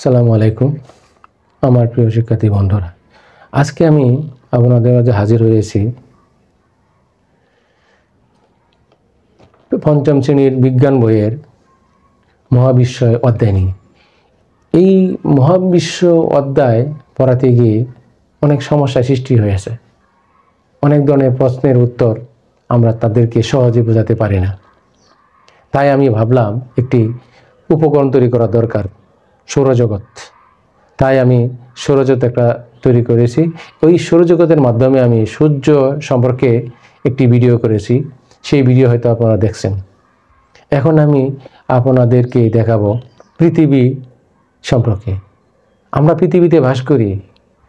আসসালামু আলাইকুম আমার প্রিয় শিক্ষার্থী বন্ধুরা, আজকে আমি আপনাদের মাঝে হাজির হয়েছি পঞ্চম শ্রেণীর বিজ্ঞান বইয়ের মহাবিশ্বয় অধ্যায় নিয়ে। এই মহাবিশ্ব অধ্যায় পড়াতে গিয়ে অনেক সমস্যা সৃষ্টি হয়েছে। অনেক ধরনের প্রশ্নের উত্তর আমরা তাদেরকে সহজে বোঝাতে পারি না। তাই আমি ভাবলাম একটি উপকরণ তৈরি করা দরকার, সৌরজগৎ। তাই আমি সৌরজগৎ একটা তৈরি করেছি। ওই সৌরজগতের মাধ্যমে আমি সূর্য সম্পর্কে একটি ভিডিও করেছি। সেই ভিডিও হয়তো আপনারা দেখছেন। এখন আমি আপনাদেরকে দেখাবো পৃথিবী সম্পর্কে। আমরা পৃথিবীতে বাস করি,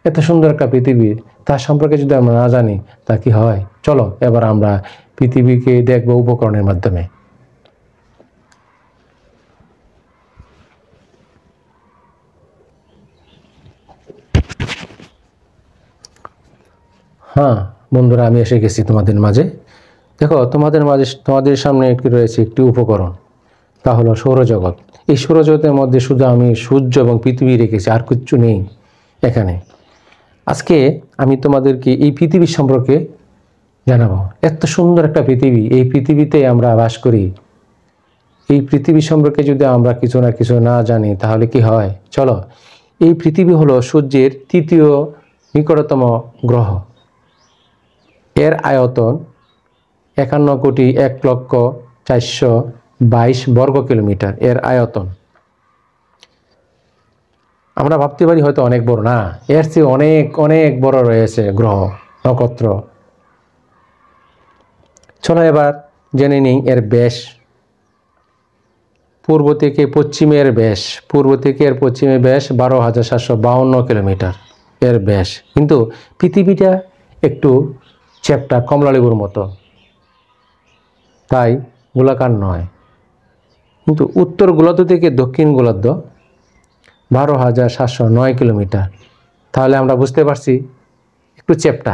এত সুন্দর একটা পৃথিবী, তার সম্পর্কে যদি আমরা না জানি তা কি হয়? চলো এবার আমরা পৃথিবীকে দেখব উপকরণের মাধ্যমে। হ্যাঁ বন্ধুরা, আমি এসে গেছি তোমাদের মাঝে। দেখো, তোমাদের সামনে একটি রয়েছে একটি উপকরণ, তা হলো সৌরজগৎ। এই সৌরজগতের মধ্যে শুধু আমি সূর্য এবং পৃথিবী রেখেছি, আর কিচ্ছু নেই এখানে। আজকে আমি তোমাদেরকে এই পৃথিবীর সম্পর্কে জানাবো। এত সুন্দর একটা পৃথিবী, এই পৃথিবীতে আমরা বাস করি। এই পৃথিবী সম্পর্কে যদি আমরা কিছু না কিছু না জানি তাহলে কি হয়? চলো, এই পৃথিবী হলো সূর্যের তৃতীয় নিকটতম গ্রহ। এর আয়তন 51,01,422 বর্গ কিলোমিটার এর আয়তন। আমরা ভাবতে পারি হয়তো অনেক বড়, না, এর চেয়ে অনেক অনেক বড় রয়েছে গ্রহ, নক্ষত্র। চলো এবার জেনে নিই এর ব্যাস। পূর্ব থেকে পশ্চিমের ব্যাস 12,752 কিলোমিটার এর ব্যাস। কিন্তু পৃথিবীটা একটু চ্যাপ্টা, কমলালেবুর মতো, তাই গোলাকার নয়। কিন্তু উত্তর গোলার্ধ থেকে দক্ষিণ গোলার্ধ 12,709 কিলোমিটার। তাহলে আমরা বুঝতে পারছি একটু চ্যাপ্টা।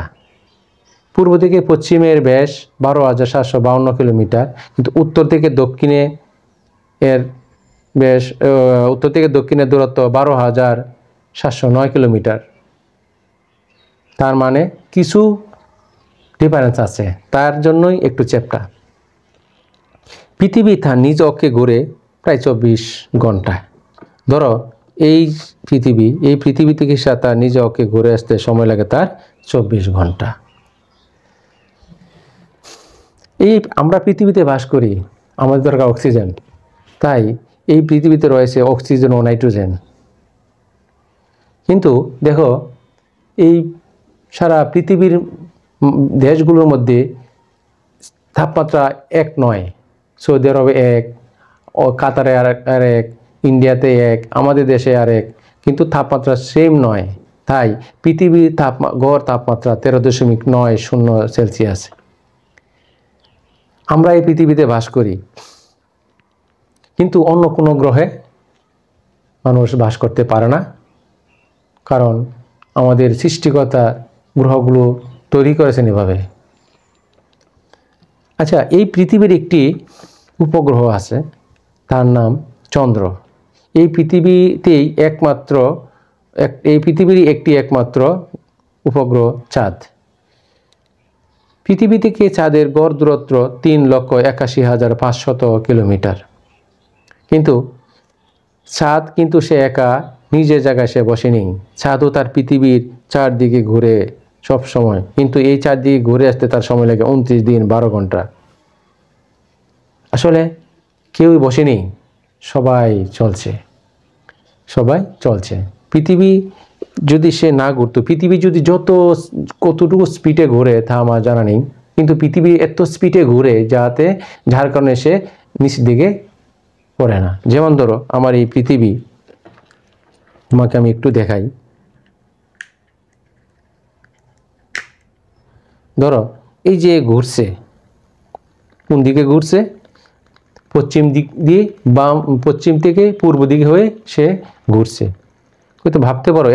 পূর্ব থেকে পশ্চিমের ব্যাস 12,752 কিলোমিটার, কিন্তু উত্তর থেকে দক্ষিণের দূরত্ব 12,709 কিলোমিটার। তার মানে কিছু ডিফারেন্স আছে, তার জন্যই একটু চ্যাপ্টা। পৃথিবী তার নিজ অক্ষে ঘুরে প্রায় 24 ঘন্টায়। ধরো এই পৃথিবী থেকে তার নিজ অক্ষে ঘুরে আসতে সময় লাগে তার 24 ঘন্টা। আমরা পৃথিবীতে বাস করি, আমাদের দরকার অক্সিজেন। তাই এই পৃথিবীতে রয়েছে অক্সিজেন ও নাইট্রোজেন। কিন্তু দেখো, এই সারা পৃথিবীর দেশগুলোর মধ্যে তাপমাত্রা এক নয়। সৌদি আরবে এক, কাতারে আর এক, ইন্ডিয়াতে এক, আমাদের দেশে আর এক, কিন্তু তাপমাত্রা সেম নয়। তাই পৃথিবীর গড় তাপমাত্রা 13.90 সেলসিয়াস। আমরা এই পৃথিবীতে বাস করি, কিন্তু অন্য কোনো গ্রহে মানুষ বাস করতে পারে না, কারণ আমাদের সৃষ্টিকর্তা গ্রহগুলো তৈরি করেছেন এভাবে। আচ্ছা, এই পৃথিবীর একটি উপগ্রহ আছে, তার নাম চন্দ্র। এই পৃথিবীরই একমাত্র উপগ্রহ চাঁদ। পৃথিবী থেকে চাঁদের গড় দূরত্ব 3,81,500 কিলোমিটার। কিন্তু চাঁদ সে একা নিজের জায়গায় সে বসেনি। চাঁদও তার পৃথিবীর চারদিকে ঘুরে সব সময়, কিন্তু এই চারদিকে ঘুরে আসতে তার সময় লাগে 29 দিন 12 ঘন্টা। আসলে কেউই বসেনি, সবাই চলছে। পৃথিবী যদি সে না ঘুরতো, পৃথিবী যদি কতটুকু স্পিডে ঘুরে তা আমার জানা নেই, কিন্তু পৃথিবী এত স্পিডে ঘুরে যার কারণে সে নিচের দিকে পড়ে না। যেমন ধরো আমার এই পৃথিবী, তোমাকে আমি একটু দেখাই। ধরো এই যে ঘুরছে, কোন দিকে ঘুরছে? পশ্চিম দিক দিয়ে, পশ্চিম থেকে পূর্ব দিকে হয়ে সে ঘুরছে। হয়তো ভাবতে পারো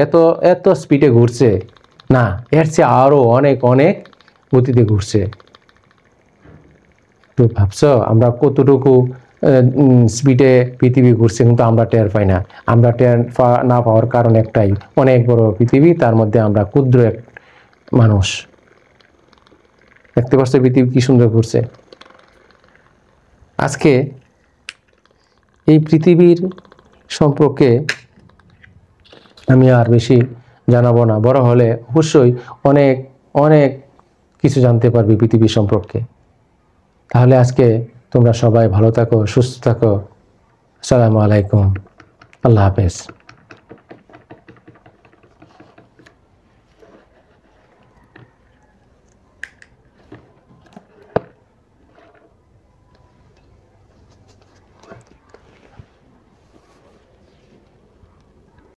এত স্পিডে ঘুরছে, না, এর চেয়ে আরো অনেক অনেক গতিতে ঘুরছে। তো ভাবছো আমরা কতটুকু স্পিডে পৃথিবী ঘুরছে, কিন্তু আমরা টের পাই না। আমরা টের না পাওয়ার কারণ একটাই, অনেক বড় পৃথিবী, তার মধ্যে আমরা ক্ষুদ্র এক মানুষ। দেখতে পাচ্ছ পৃথিবী কি সুন্দর ঘুরছে। আজকে এই পৃথিবীর সম্পর্কে আমি আর বেশি জানাবো না, বড় হলে অবশ্যই অনেক অনেক কিছু জানতে পারবি পৃথিবী সম্পর্কে। তাহলে আজকে তোমরা সবাই ভালো থাকো, সুস্থ থাকো। আসসালামু আলাইকুম, আল্লাহ হাফেজ।